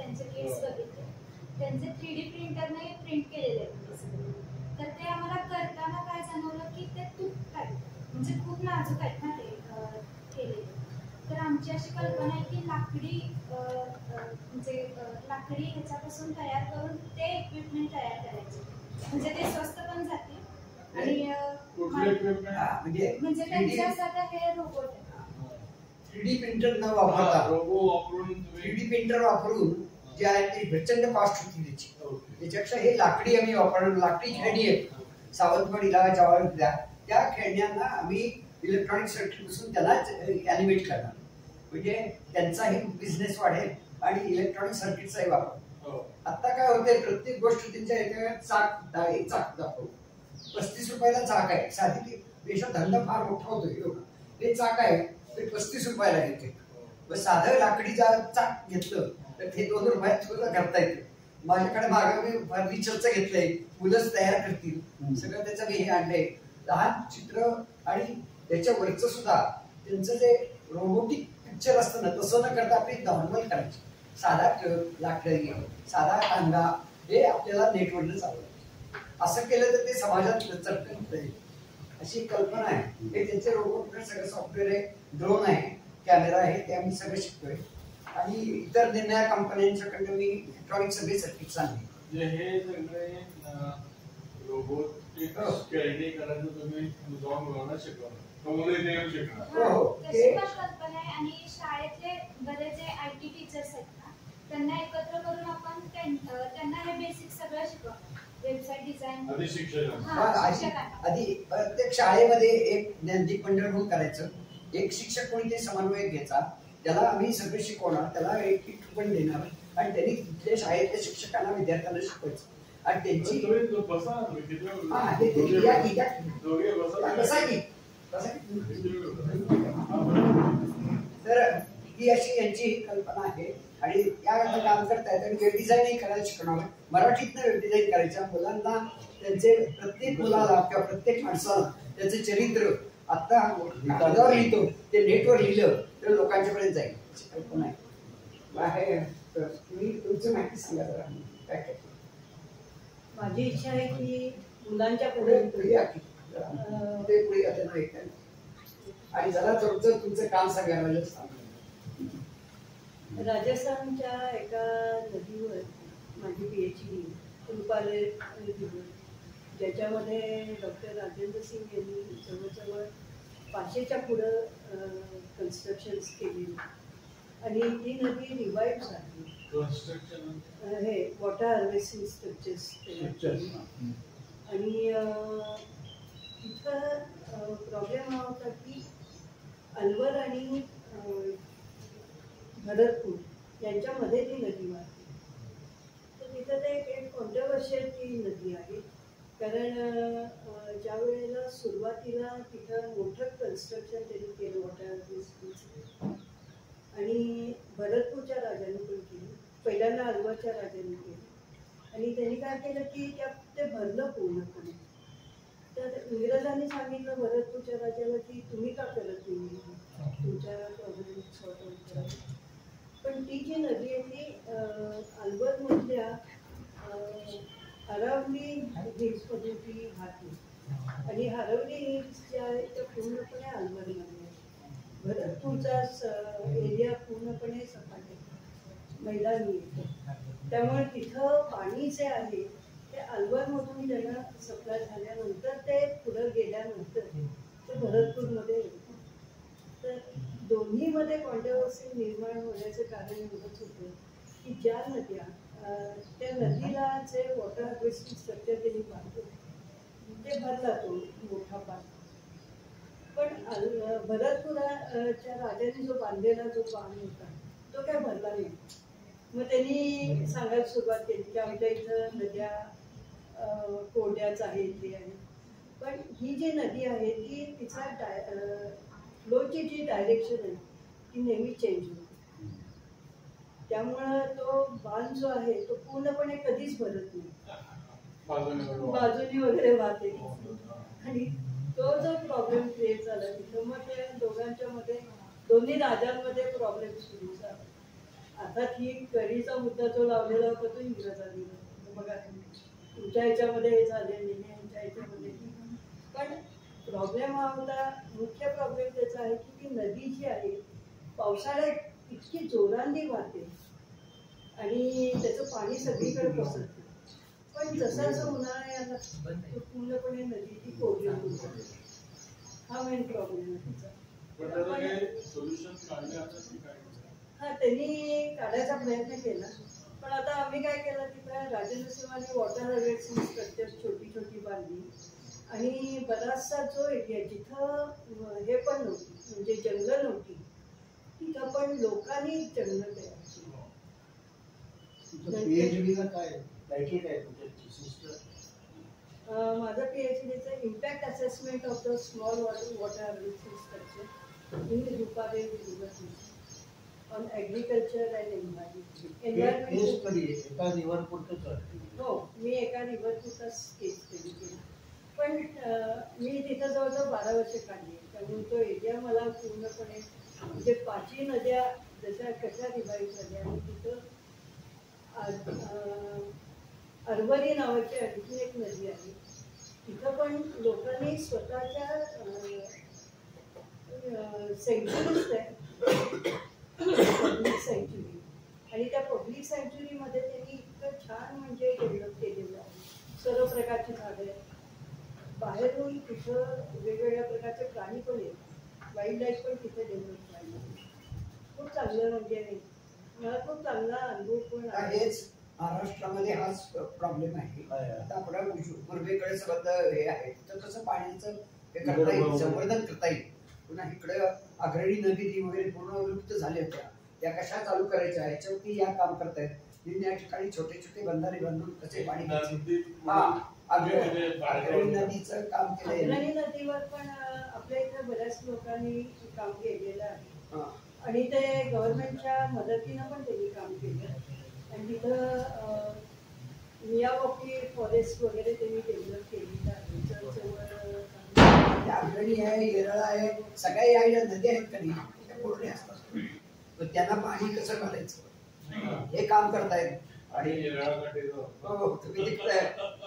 त्यांचे किट्स बघितले, त्यांचे 3D प्रिंटरने प्रिंट केलेले आहेत. तर ते आम्हाला करताना काय जाणवलं की ते तुटतात, म्हणजे खूप नाजूक आहेत ना ते केलेले. तर आमची अशी कल्पना आहे की लाकडी म्हणजे लाकडी ह्याच्यापासून तयार करून ते इक्विपमेंट तयार करायचे, म्हणजे ते स्वस्त पण जातील आणि म्हणजे त्यांच्यासाठी हे रोबोट आहे. 3D प्रिंटर न वापरता 3D प्रिंटर वापरून जे आहे ते प्रचंड कॉस्ट होती त्याची. त्याच्यापेक्षा हे लाकडी आम्ही वापरणार, लाकडी खेळणी आहेत सावंतवाडीला जवळच्या त्या खेळण्यांना आम्ही इलेक्ट्रॉनिक सर्किट पासून त्यालाच ॲनिमेट करणार, म्हणजे त्यांचाही बिझनेस वाढेल आणि इलेक्ट्रॉनिक सर्किटचाही वापर. आता काय होते, प्रत्येक गोष्ट त्यांच्या एक चाक दाखवतो. 35 रुपयाला चाक आहे, साधी देशात धंदा फार मोठा होतो. हे चाक आहे ते 35 रुपयाला येते. साधं लाकडी चाक घेतलं तर ते 2 रुपयात सुद्धा करता येते. माझ्याकडे मागे मी फर्निचरचं घेतलंय, मुलंच तयार करतील सगळं, त्याचं मी हे आणलंय. लहान चित्र आणि त्याच्यावरचं सुद्धा त्यांचं जे रोबोटिक पिक्चर असतं ना, तसं न करता आपली नॉर्मल करायची. साधा लाकडी, साधा टांगा हे आपल्याला नेटवरनं चालवलं. असं केलं तर ते समाजात चटकन जाईल अशी कल्पना आहे. हे त्यांचे रोबोट सगळं सॉफ्टवेअर आहे, ड्रोन आहे, कॅमेरा आहे, ते आम्ही सगळं शिकतोय. आणि इतर निर्णय कंपन्यांच्याकडनं मी इलेक्ट्रॉनिक सगळे सर्किट्स आणले. हे सगळे रोबोट खेळणी करायचं तुम्ही जाऊन मुलांना शिकवणार, कल्पना आहे. आणि शाळेतले बरेच जे IT टीचर्स आहेत ना, त्यांना एकत्र करून आपण त्यांना हे बेसिक सगळं शिकवणार. वेबसाईट डिझाईन आधी प्रत्येक शाळेमध्ये एक ज्ञानदीप मंडळ म्हणून करायचं. एक शिक्षक कोणी ते समन्वयक घ्यायचा, त्याला आम्ही सगळं शिकवणार, त्याला एक किट पण देणार आणि त्यांनी तिथल्या शाळेतल्या शिक्षकांना विद्यार्थ्यांना शिकवायचं. आणि त्यांची तर ही अशी यांची कल्पना आहे. आणि या काम करतायत आणि वेब डिझाईनही करायला शिकवणार. मराठीतनं वेब डिझाईन करायच्या मुलांना, त्यांचे प्रत्येक मुलाला किंवा प्रत्येक माणसाला त्याचे चरित्र आता कागदावर लिहितो, ते नेटवर लिहिलं तर लोकांच्या पर्यंत जाईल अशी कल्पना आहे. तुम्ही तुमची माहिती सांगा जरा. काय काय माझी इच्छा आहे की मुलांच्या पुढे पुढे आणि जरा तुमचं काम सांगायला सांगा. राजस्थानच्या एका नदीवर माझी PhD रुपाले रिव्हर, ज्याच्यामध्ये डॉक्टर राजेंद्र सिंग यांनी जवळजवळ 500च्या पुढं कन्स्ट्रक्शन्स केली आणि ती नदी रिवाईव्ह झाली. हे वॉटर हार्वेस्टिंग स्ट्रक्चर्स आणि तिथं प्रॉब्लेम हा होता की अलवर आणि भरतपूर यांच्यामध्ये ती नदी वाहते. तर तिथं ते एक कॉन्ट्रोवर्शियल ती नदी आहे, कारण ज्या वेळेला सुरुवातीला तिथं मोठं कन्स्ट्रक्शन त्यांनी केलं वॉटर हार्वेस्टिंगचं, आणि भरतपूरच्या राजाने पण केलं, पहिल्यांदा अलवरच्या राजाने केलं. आणि त्यांनी काय केलं की ते भरलं पूर्णपणे. तर इंग्रजांनी सांगितलं भरतपूरच्या राजाला की तुम्ही का करत नाही, तुमच्या प्रॉब्लेम सॉर्ट आउट करा. पण ती जी नदी आहे ती अलवरमधल्या हरवली हिल्समधून ती वाहते आणि हरवली हिल्स ज्या आहेत त्या पूर्णपणे अलवरमध्ये आहे. भरतपूरचा एरिया पूर्णपणे सपाट आहे, मैदानी येतो. त्यामुळे तिथं पाणी जे आहे ते अलवरमधून त्यांना सप्लाय झाल्यानंतर ते पुढं गेल्यानंतर ते भरतपूरमध्ये येतं. तर दोन्हीमध्ये कॉन्ट्रोवर्सी निर्माण होण्याचं कारण एवढंच होतं की ज्या नद्या त्या नदीला जे वॉटर हार्वेस्टिंग स्ट्रक्चर त्यांनी बांधलं ते भरला तो मोठा पाठ. पण भरतपुराच्या राजाने जो बांधलेला जो बांध होता तो काय भरला नाही. मग त्यांनी सांगायला सुरुवात केली की आमच्या इथं नद्या कोरड्याच आहेत ते आहे. पण ही जी नदी आहे ती तिचा फ्लोची जी डायरेक्शन आहे ती नेहमी चेंज होते. त्यामुळं तो बांध जो आहे तो पूर्णपणे कधीच भरत नाही, बाजूनी वगैरे वाहते. आणि तो जो प्रॉब्लेम क्रिएट झाला तिथं, मग त्या दोघांच्या मध्ये दोन्ही राजांमध्ये प्रॉब्लेम सुरू झाला. आता ठीक करीचा मुद्दा जो लावलेला होता तो इंग्रजांनी बघा तुमच्या ह्याच्यामध्ये हे झालेले नाही यांच्या ह्याच्यामध्ये पण प्रॉब्लेम हा होता मुख्य प्रॉब्लेम त्याचा आहे की ती नदी जी आहे पावसाळ्यात इतकी जोरांनी वाहते आणि त्याचं पाणी सगळीकडे पसरते पण जसं जसं उन्हाळा यायला पूर्णपणे नदी ती कोरडी होऊन जाते हा मेन प्रॉब्लेम आहे त्याचा हा त्यांनी काढायचा प्रयत्न केला पण आता आम्ही काय केलं तिथं राजेंद्र सिंहांनी वॉटर हार्वेस्टिंग स्ट्रक्चर छोटी छोटी बांधली आणि बराचसा जो एरिया जिथं हे पण नव्हती म्हणजे जंगल नव्हती तिथं पण लोकांनी जंगल तयार माझं PhDचं impact assessment of the small water harvesting structure in Rupadev university on agriculture and environment. हो मी एका रिव्हरपुरताच केस स्टडी केली पण मी तिथं जवळजवळ 12 वर्ष काढली त्यामुळे तो एरिया मला पूर्णपणे म्हणजे 5 नद्या जशा कशा रिवाईव्ह झाल्या आणि तिथं अरवली नावाची आणखी एक नदी आहे तिथं पण लोकांनी स्वतःच्या सेंच्युरीज पब्लिक सँच्युरी आणि त्या पब्लिक सँच्युरीमध्ये त्यांनी इतकं छान म्हणजे डेव्हलप केलेलं आहे सर्व प्रकारची झाडं बाहेरून तिथं वेगवेगळ्या प्रकारचे प्राणी पण येतात वाईल्ड लाईफ पण तिथे डेव्हलप झाली खूप चांगलं म्हणजे मला खूप चांगला अनुभव पण आहेच. महाराष्ट्रामध्ये हाच प्रॉब्लेम आहे आता आपल्या पूर्वेकडे सगळं हे आहे तर कसं पाण्याचं हे करता येईल संवर्धन करता येईल पुन्हा इकडे अग्रणी नदी वगैरे पूर्ण विलुप्त झाल्या होत्या त्या कशा चालू करायच्या ह्याच्यावरती या काम करतायत या ठिकाणी छोटे छोटे बंधारे बांधून कसे पाणी अग्रणी नदीचं काम केलंय. अग्रणी नदीवर पण आपल्या इथे बऱ्याच लोकांनी काम केलेलं आहे आणि ते गव्हर्नमेंटच्या मदतीनं पण त्यांनी काम केलं आणि तिथं मियावाकी फॉरेस्ट वगैरे त्यांनी डेव्हलप केलेलं आहे. अग्रणी आहे येरळा आहे सगळ्या या नद्या आहेत कधी पूर्ण असतात त्यांना पाणी कसं घालायचं हे काम करतायत आणि तुम्ही तिकडे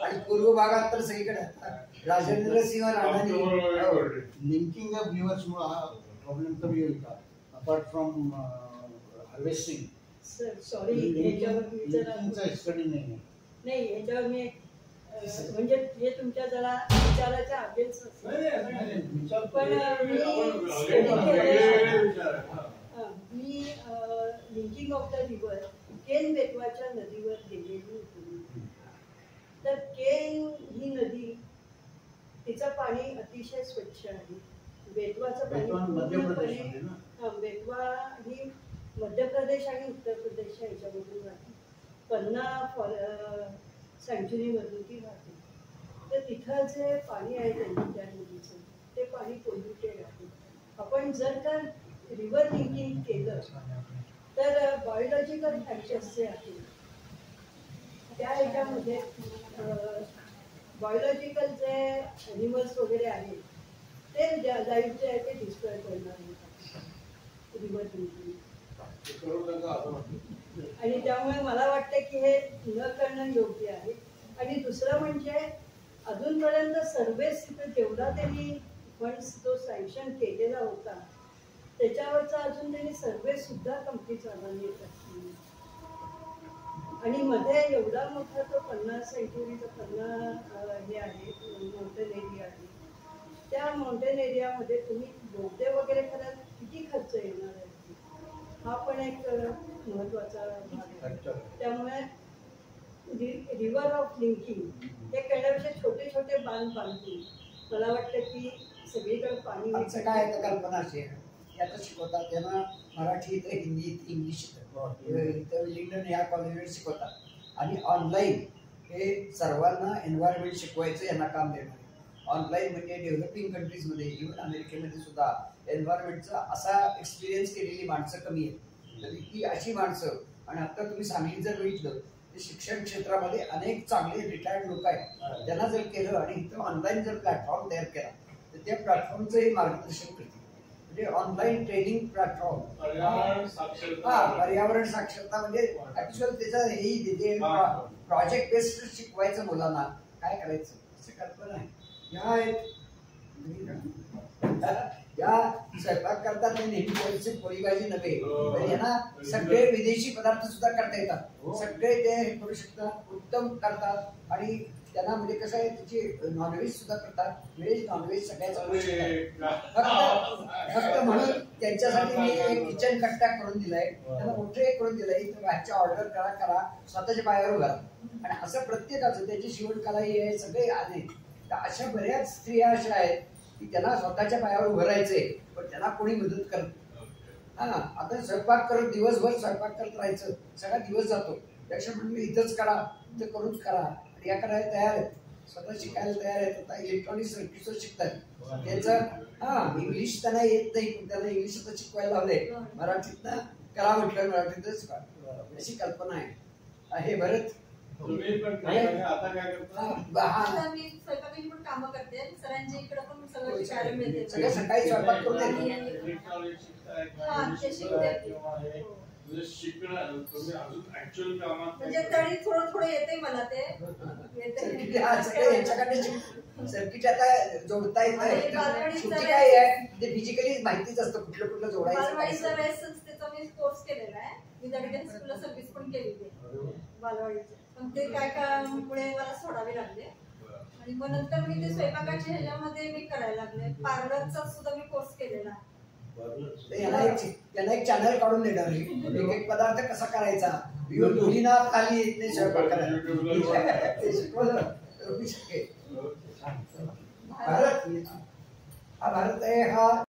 आणि पूर्व भागात तर सगळीकडे Rajendra Singh राणांनी linking of reverse मुळे हा प्रॉब्लेम कमी होईल का अपार्ट फ्रॉम हार्वेस्टिंग. सॉरी ह्याच्यावर स्टडी नाही ह्याच्यावर मी म्हणजे हे तुमच्या जरा विचाराच्या अगेन्स्ट पण मी लिंकिंग ऑफ द रिव्हर केन बेतवाच्या नदीवर गेलेली होती तर केन ही नदी तिचं पाणी अतिशय स्वच्छ आहे. बेतवाचं पाणी बेतवा ही मध्य प्रदेश आणि उत्तर प्रदेशच्या ह्याच्यामधून राहते पन्ना सँच्युरीमधून ती राहते तर तिथं जे पाणी आहे त्यांनी त्या नदीचं ते पाणी पोल्युटेड आहे. आपण जर का रिव्हर लिंकिंग केलं तर बायोलॉजिकल फॅक्टर्स जे आहेत त्या ह्याच्यामध्ये बायोलॉजिकल जे ॲनिमल्स वगैरे आहेत ते लाईफ जे आहे ते डिस्ट्रॉय करणार नाही रिव्हर लिंकिंग आणि त्यामुळे मला वाटतं की हे न करणं योग्य आहे. आणि दुसरं म्हणजे अजूनपर्यंत सर्व्हिस जेवढा त्यांनी फंड्स जो सँक्शन केलेला होता त्याच्यावरचा अजून त्यांनी सर्व्हे सुद्धा कम्प्लीट झाला नाही आणि मध्ये एवढा मोठा तो 50 सँच्युरीचा पन्ना हे आहे माउंटेन एरिया आहे त्या माउंटेन एरियामध्ये तुम्ही बोगदे वगैरे करायला किती खर्च येणार आहे हा पण एक महत्त्वाचा भाग आहे. त्यामुळे रिव्हर ऑफ लिंकिंग हे करण्यापेक्षा छोटे छोटे बांध बांधून मला वाटतं की सगळीकडे पाणी काय कल्पना अशी याचं शिकवतात त्यांना मराठी इथं हिंदी इंग्लिश इथं लिंडन या कॉलेजवर शिकवतात आणि ऑनलाईन हे सर्वांना एन्व्हायरमेंट शिकवायचं यांना काम देणार. ऑनलाईन म्हणजे डेव्हलपिंग कंट्रीजमध्ये इव्हन अमेरिकेमध्ये सुद्धा एन्व्हायरमेंटचा असा एक्सपिरियन्स केलेली माणसं कमी आहेत तर ही अशी माणसं आणि आता तुम्ही सांगली जर बघितलं तर शिक्षण क्षेत्रामध्ये अनेक चांगले रिटायर्ड लोक आहेत त्यांना जर केलं आणि इथं ऑनलाईन जर प्लॅटफॉर्म तयार केला तर त्या प्लॅटफॉर्मचं हे मार्गदर्शन करतील म्हणजे ऑनलाईन ट्रेनिंग प्लॅटफॉर्म. पर्यावरण साक्षरता. पर्यावरण साक्षरता म्हणजे ऍक्च्युअल त्याचं हेही तिथे प्रोजेक्ट बेस्ड शिकवायचं मुलांना काय करायचं असं कल्पना आहे. या स्वयंपाक करतात ते नेहमी पोळी भाजी नव्हे तर यांना सगळे विदेशी पदार्थ सुद्धा करता येतात. सगळे ते हे करू शकतात, उत्तम करतात आणि त्यांना म्हणजे कसं आहे त्याची नॉनव्हेज सुद्धा करतात. व्हेज नॉनव्हेज सगळ्याच करू शकतात. फक्त म्हणून त्यांच्यासाठी मी एक किचन कट्टा करून दिलाय, त्यांना मोठे करून दिलंय. बाहेरच्या ऑर्डर करा स्वतःच्या पायावर उभा. आणि असं प्रत्येकाचं त्याची शिवणकलाही आहे सगळे आले. तर अशा बऱ्याच स्त्रिया अशा आहेत की त्यांना स्वतःच्या पायावर उभं राहायचंय पण त्यांना कोणी मदत करत. आता स्वयंपाक करत दिवसभर स्वयंपाक करत राहायचं सगळा दिवस जातो. त्यापेक्षा म्हणून इथंच करा, इथं करून करा. या करायला तयार आहेत, स्वतः शिकायला तयार आहेत. आता इलेक्ट्रॉनिक सर्किटचं शिकतात त्याचं इंग्लिश त्यांना येत नाही पण त्यांना इंग्लिश आता शिकवायला लावले. मराठीतनं करा म्हटलं मराठीतच अशी कल्पना आहे. हे भरत तुम्ही पण आता काय करता? मी स्वयंपाकाची पण कामं करते. सरांच्या इकडे पण सगळं शिकायला मिळते. सगळं सकाळी स्वयंपाक करून इलेक्ट्रॉनिक शिकताय म्हणजे शिकणं तुम्ही अजून ऍक्च्युअल कामात म्हणजे तरी थोडं येते मला ते सर्किट आता जोडता येत काय आहे ते फिजिकली माहितीच असतं कुठलं कुठलं जोडायचं. मी कोर्स केलेला आहे. मी दडगन स्कूलला सर्व्हिस पण केली बालवाडीचे. पण ते काय काळामुळे मला सोडावे लागले आणि मग नंतर मी ते स्वयंपाकाच्या ह्याच्यामध्ये मी करायला लागले. पार्लरचा सुद्धा मी कोर्स केलेला. त्यांना एक चॅनल काढून देणार एक एक पदार्थ कसा करायचा. मुलींना खाली येत नाही स्वयंपाक करायला ते शिकवलं तर मी शकेल. भारत हा